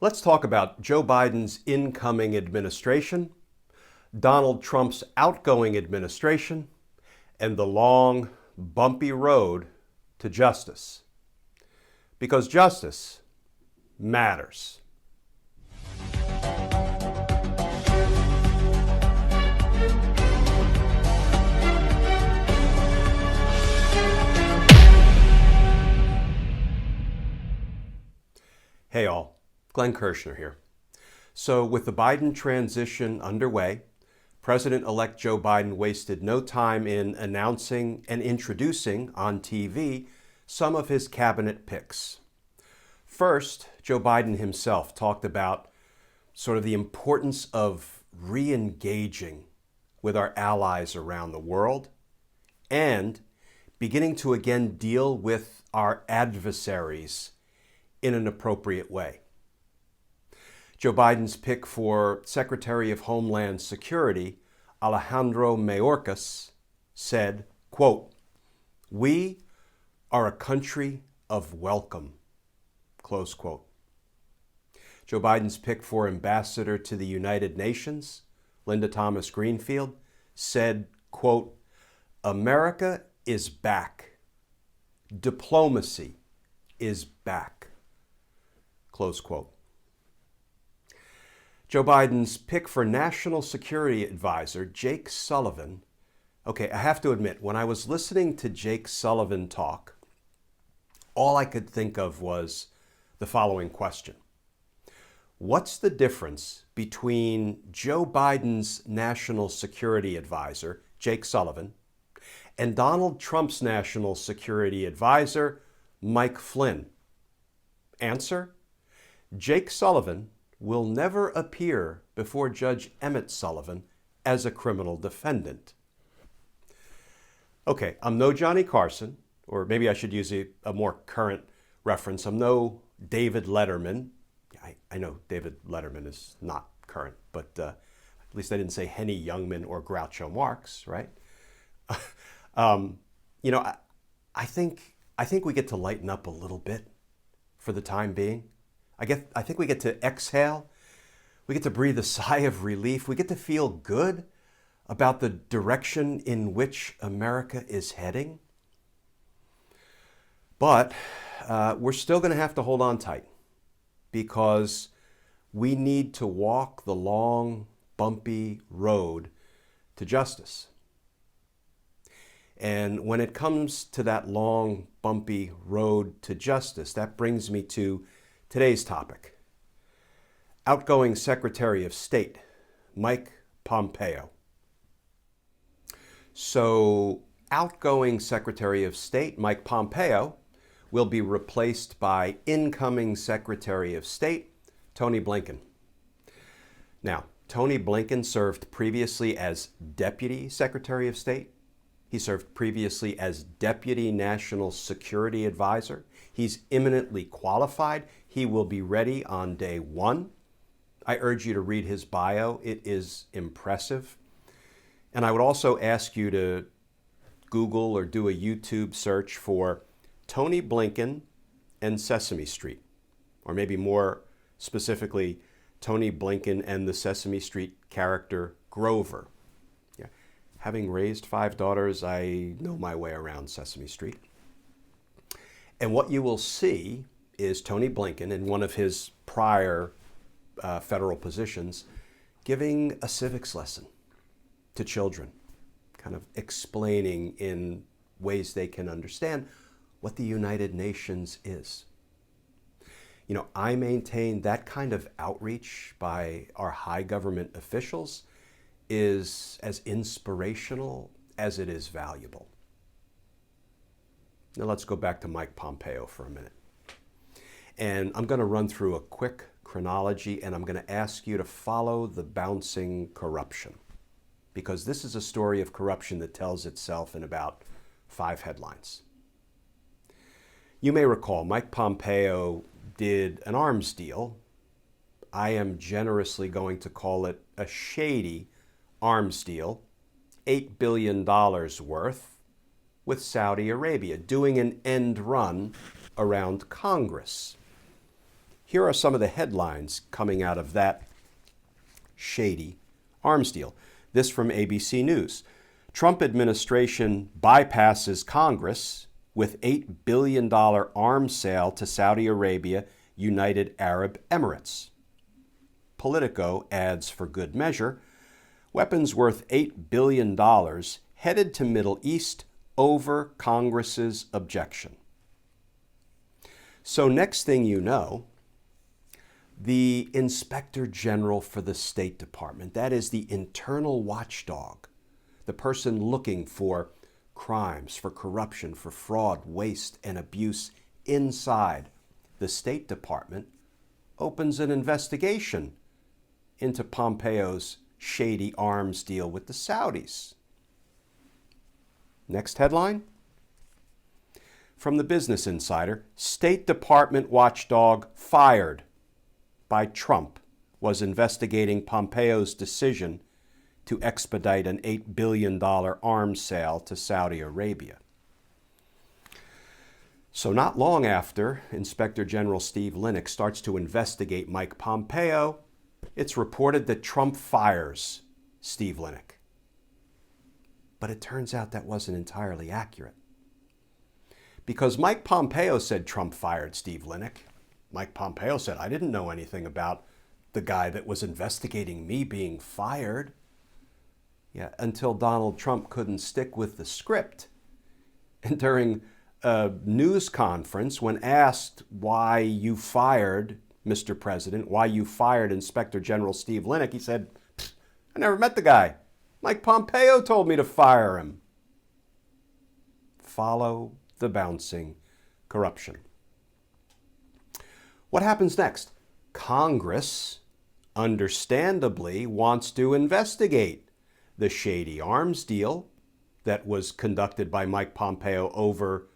Let's talk about Joe Biden's incoming administration, Donald Trump's outgoing administration, and the long, bumpy road to justice. Because justice matters. Hey all, Glenn Kirshner here. So with the Biden transition underway, President-elect Joe Biden wasted no time in announcing and introducing on TV some of his cabinet picks. First, Joe Biden himself talked about sort of the importance of re-engaging with our allies around the world and beginning to again deal with our adversaries in an appropriate way. Joe Biden's pick for Secretary of Homeland Security, Alejandro Mayorkas, said, quote, "We are a country of welcome," close quote. Joe Biden's pick for Ambassador to the United Nations, Linda Thomas Greenfield, said, quote, "America is back. Diplomacy is back," close quote. Joe Biden's pick for National Security Advisor, Jake Sullivan. Okay, I have to admit, when I was listening to Jake Sullivan talk, all I could think of was the following question. What's the difference between Joe Biden's National Security Advisor, Jake Sullivan, and Donald Trump's National Security Advisor, Mike Flynn? Answer: Jake Sullivan will never appear before Judge Emmett Sullivan as a criminal defendant. Okay, I'm no Johnny Carson, or maybe I should use a more current reference. I'm no David Letterman. I know David Letterman is not current, but at least I didn't say Henny Youngman or Groucho Marx, right? I think we get to lighten up a little bit for the time being. I think we get to exhale. We get to breathe a sigh of relief. We get to feel good about the direction in which America is heading. But we're still going to have to hold on tight because we need to walk the long, bumpy road to justice. And when it comes to that long, bumpy road to justice, that brings me to today's topic. Outgoing Secretary of State, Mike Pompeo. So, outgoing Secretary of State, Mike Pompeo, will be replaced by incoming Secretary of State, Tony Blinken. Now, Tony Blinken served previously as Deputy Secretary of State. He served previously as Deputy National Security Advisor. He's eminently qualified. He will be ready on day one. I urge you to read his bio. It is impressive. And I would also ask you to Google or do a YouTube search for Tony Blinken and Sesame Street, or maybe more specifically, Tony Blinken and the Sesame Street character Grover. Yeah. Having raised 5 daughters, I know my way around Sesame Street. And what you will see is Tony Blinken, in one of his prior federal positions, giving a civics lesson to children, kind of explaining in ways they can understand what the United Nations is. You know, I maintain that kind of outreach by our high government officials is as inspirational as it is valuable. Now let's go back to Mike Pompeo for a minute. And I'm going to run through a quick chronology, and I'm going to ask you to follow the bouncing corruption, because this is a story of corruption that tells itself in about 5 headlines. You may recall Mike Pompeo did an arms deal. I am generously going to call it a shady arms deal, $8 billion worth, with Saudi Arabia, doing an end run around Congress. Here are some of the headlines coming out of that shady arms deal. This from ABC News. Trump administration bypasses Congress with $8 billion arms sale to Saudi Arabia, United Arab Emirates. Politico adds for good measure, weapons worth $8 billion headed to Middle East over Congress's objection. So next thing you know, the Inspector General for the State Department, that is the internal watchdog, the person looking for crimes, for corruption, for fraud, waste, and abuse inside the State Department, opens an investigation into Pompeo's shady arms deal with the Saudis. Next headline. From the Business Insider, State Department watchdog fired by Trump was investigating Pompeo's decision to expedite an $8 billion arms sale to Saudi Arabia. So not long after Inspector General Steve Linick starts to investigate Mike Pompeo, it's reported that Trump fires Steve Linick. But it turns out that wasn't entirely accurate. Because Mike Pompeo said Trump fired Steve Linick. Mike Pompeo said, I didn't know anything about the guy that was investigating me being fired. Yeah, until Donald Trump couldn't stick with the script. And during a news conference, when asked why you fired Mr. President, why you fired Inspector General Steve Linick, he said, I never met the guy. Mike Pompeo told me to fire him. Follow the bouncing corruption. What happens next? Congress, understandably, wants to investigate the shady arms deal that was conducted by Mike Pompeo over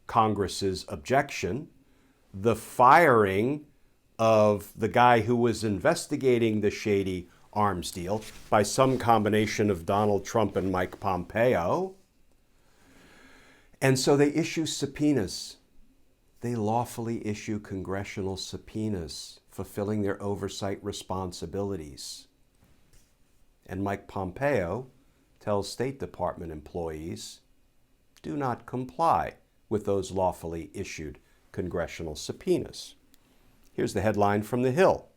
Congress's objection, the firing of the guy who was investigating the shady arms deal by some combination of Donald Trump and Mike Pompeo. And so they issue subpoenas. They lawfully issue congressional subpoenas, fulfilling their oversight responsibilities. And Mike Pompeo tells State Department employees, do not comply with those lawfully issued congressional subpoenas. Here's the headline from The Hill.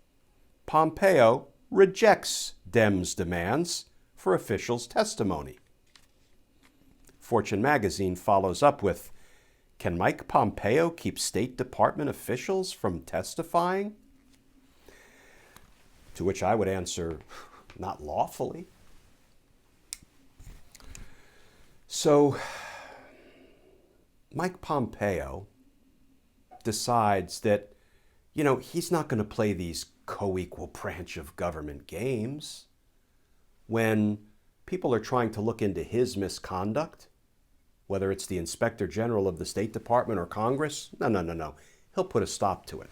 Pompeo rejects Dems' demands for officials' testimony. Fortune magazine follows up with, can Mike Pompeo keep State Department officials from testifying? To which I would answer, not lawfully. So Mike Pompeo decides that, he's not going to play these co-equal branch of government games. When people are trying to look into his misconduct, whether it's the Inspector General of the State Department or Congress, no. He'll put a stop to it.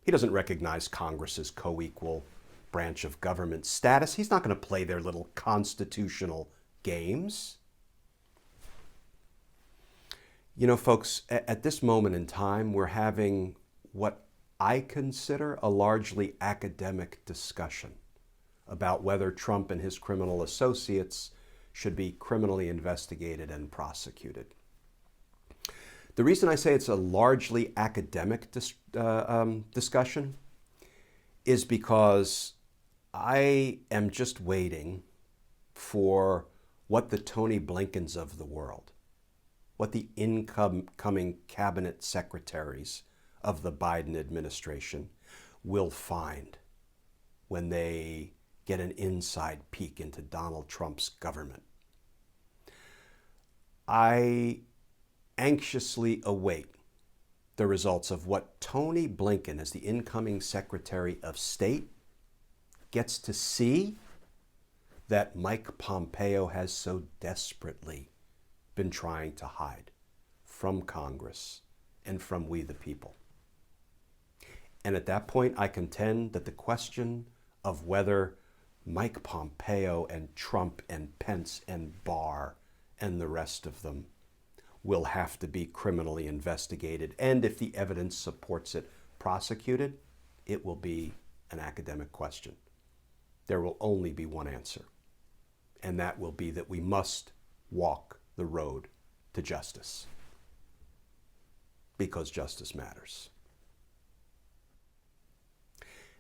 He doesn't recognize Congress's co-equal branch of government status. He's not going to play their little constitutional games. Folks, at this moment in time, we're having what I consider a largely academic discussion about whether Trump and his criminal associates should be criminally investigated and prosecuted. The reason I say it's a largely academic discussion is because I am just waiting for what the Tony Blinkens of the world, what the incoming cabinet secretaries of the Biden administration will find when they get an inside peek into Donald Trump's government. I anxiously await the results of what Tony Blinken, as the incoming Secretary of State, gets to see that Mike Pompeo has so desperately been trying to hide from Congress and from we the people. And at that point, I contend that the question of whether Mike Pompeo and Trump and Pence and Barr and the rest of them will have to be criminally investigated, and if the evidence supports it, prosecuted, it will be an academic question. There will only be one answer, and that will be that we must walk the road to justice, because justice matters.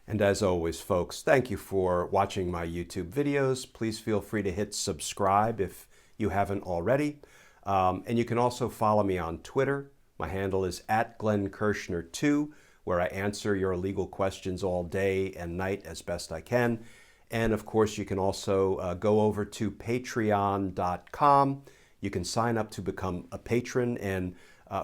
And as always, folks, thank you for watching my YouTube videos. Please feel free to hit subscribe if you haven't already. And you can also follow me on Twitter. My handle is @GlennKirshner2, where I answer your legal questions all day and night as best I can. And of course, you can also go over to patreon.com. You can sign up to become a patron and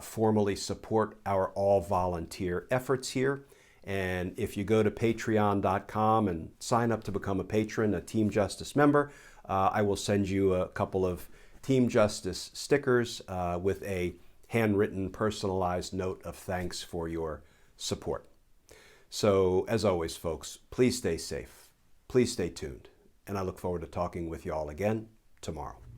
formally support our all-volunteer efforts here. And if you go to patreon.com and sign up to become a patron, a Team Justice member, I will send you a couple of Team Justice stickers with a handwritten, personalized note of thanks for your support. So, as always, folks, please stay safe. Please stay tuned. And I look forward to talking with you all again tomorrow.